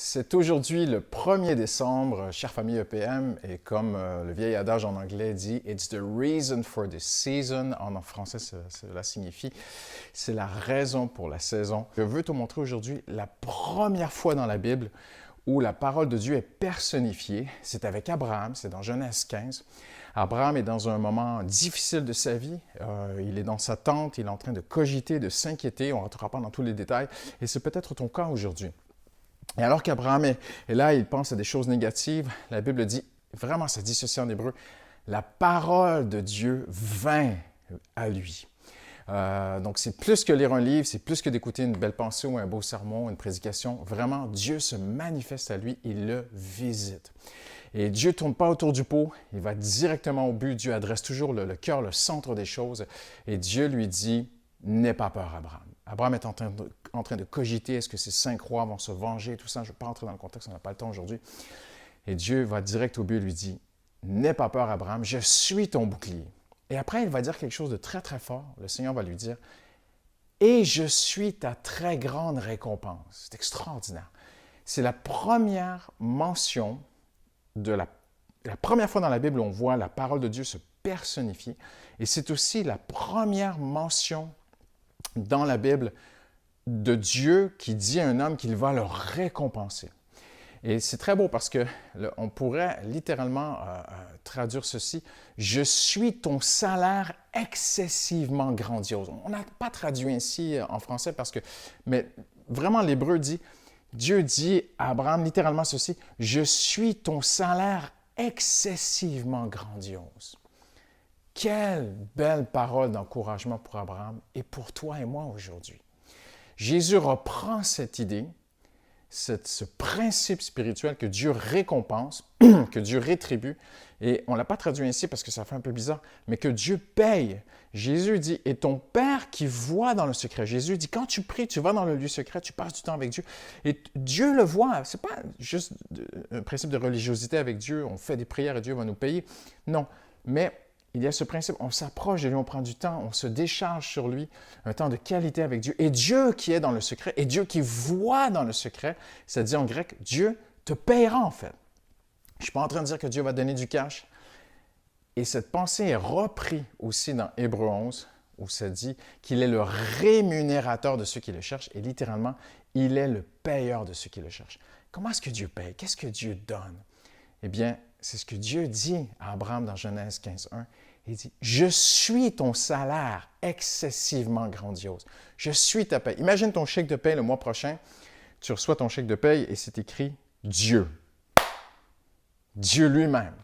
C'est aujourd'hui le 1er décembre, chère famille EPM, et comme le vieil adage en anglais dit, It's the reason for the season. En français, cela signifie, c'est la raison pour la saison. Je veux te montrer aujourd'hui la première fois dans la Bible où la parole de Dieu est personnifiée. C'est avec Abraham, c'est dans Genèse 15. Abraham est dans un moment difficile de sa vie. Il est dans sa tente, il est en train de cogiter, de s'inquiéter. On ne rentrera pas dans tous les détails. Et c'est peut-être ton cas aujourd'hui. Et alors qu'Abraham est là, il pense à des choses négatives, la Bible dit, vraiment ça dit ceci en hébreu, la parole de Dieu vint à lui. Donc c'est plus que lire un livre, c'est plus que d'écouter une belle pensée ou un beau sermon, une prédication. Vraiment, Dieu se manifeste à lui, il le visite. Et Dieu ne tourne pas autour du pot, il va directement au but. Dieu adresse toujours le cœur, le centre des choses. Et Dieu lui dit, n'aie pas peur, Abraham. Abraham est en train de cogiter, est-ce que ces 5 rois vont se venger, tout ça. Je ne vais pas entrer dans le contexte, on n'a pas le temps aujourd'hui. Et Dieu va direct au but et lui dit, n'aie pas peur, Abraham, je suis ton bouclier. Et après, il va dire quelque chose de très, très fort. Le Seigneur va lui dire, et je suis ta très grande récompense. C'est extraordinaire. C'est la première mention de la première fois dans la Bible où on voit la parole de Dieu se personnifier. Et c'est aussi la première mention dans la Bible de Dieu qui dit à un homme qu'il va le récompenser. Et c'est très beau parce que on pourrait littéralement traduire ceci, je suis ton salaire excessivement grandiose. On n'a pas traduit ainsi en français parce que, mais vraiment l'hébreu dit, Dieu dit à Abraham littéralement ceci, je suis ton salaire excessivement grandiose. Quelle belle parole d'encouragement pour Abraham et pour toi et moi aujourd'hui. Jésus reprend cette idée, ce principe spirituel que Dieu récompense, que Dieu rétribue, et on ne l'a pas traduit ainsi parce que ça fait un peu bizarre, mais que Dieu paye. Jésus dit, et ton Père qui voit dans le secret. Jésus dit, quand tu pries, tu vas dans le lieu secret, tu passes du temps avec Dieu, et Dieu le voit. Ce n'est pas juste un principe de religiosité avec Dieu, on fait des prières et Dieu va nous payer. Non, mais il y a ce principe, on s'approche de lui, on prend du temps, on se décharge sur lui, un temps de qualité avec Dieu. Et Dieu qui est dans le secret, et Dieu qui voit dans le secret, ça dit en grec, Dieu te paiera en fait. Je ne suis pas en train de dire que Dieu va donner du cash. Et cette pensée est reprise aussi dans Hébreux 11, où ça dit qu'il est le rémunérateur de ceux qui le cherchent, et littéralement, il est le payeur de ceux qui le cherchent. Comment est-ce que Dieu paye? Qu'est-ce que Dieu donne? Eh bien, c'est ce que Dieu dit à Abraham dans Genèse 15.1. Il dit, je suis ton salaire excessivement grandiose. Je suis ta paye. Imagine ton chèque de paye le mois prochain. Tu reçois ton chèque de paye et c'est écrit Dieu. Dieu lui-même.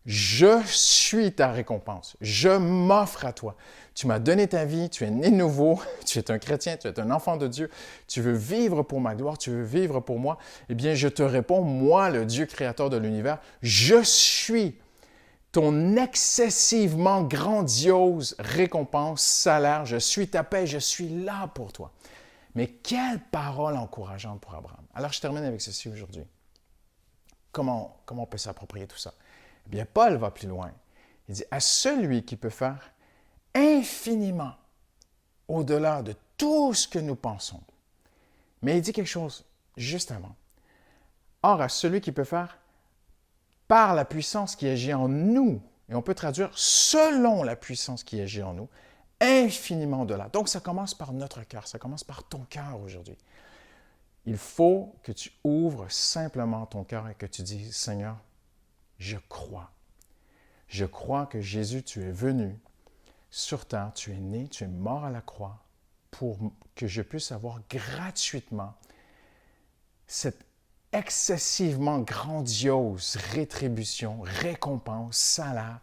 Je suis ta récompense. Je m'offre à toi. Tu m'as donné ta vie, tu es né de nouveau, tu es un chrétien, tu es un enfant de Dieu, tu veux vivre pour ma gloire, tu veux vivre pour moi. Eh bien, je te réponds, moi, le Dieu créateur de l'univers, je suis ton excessivement grandiose récompense, salaire. Je suis ta paix, je suis là pour toi. Mais quelle parole encourageante pour Abraham. Alors, je termine avec ceci aujourd'hui. Comment on peut s'approprier tout ça? Eh bien, Paul va plus loin. Il dit, à celui qui peut faire infiniment au-delà de tout ce que nous pensons. Mais il dit quelque chose juste avant. Or, à celui qui peut faire par la puissance qui agit en nous, et on peut traduire selon la puissance qui agit en nous, infiniment au-delà. Donc, ça commence par notre cœur, ça commence par ton cœur aujourd'hui. Il faut que tu ouvres simplement ton cœur et que tu dises, Seigneur, je crois. Je crois que Jésus, tu es venu sur terre, tu es né, tu es mort à la croix pour que je puisse avoir gratuitement cette excessivement grandiose rétribution, récompense, salaire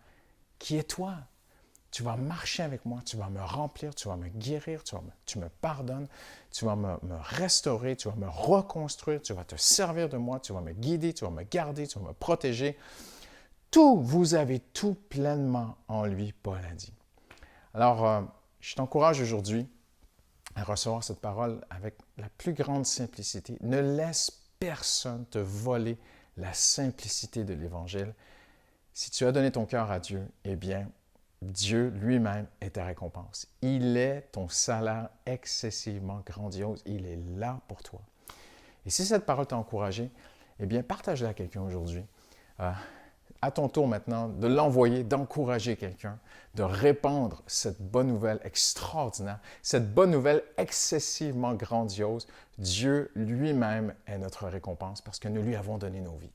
qui est toi. Tu vas marcher avec moi, tu vas me remplir, tu vas me guérir, tu me pardonnes, tu vas me restaurer, tu vas me reconstruire, tu vas te servir de moi, tu vas me guider, tu vas me garder, tu vas me protéger. Tout, vous avez tout pleinement en lui, Paul a dit. Alors, je t'encourage aujourd'hui à recevoir cette parole avec la plus grande simplicité. Ne laisse personne te voler la simplicité de l'Évangile. Si tu as donné ton cœur à Dieu, eh bien, Dieu lui-même est ta récompense. Il est ton salaire excessivement grandiose. Il est là pour toi. Et si cette parole t'a encouragé, eh bien, partage-la à quelqu'un aujourd'hui. À ton tour maintenant de l'envoyer, d'encourager quelqu'un, de répandre cette bonne nouvelle extraordinaire, cette bonne nouvelle excessivement grandiose. Dieu lui-même est notre récompense parce que nous lui avons donné nos vies.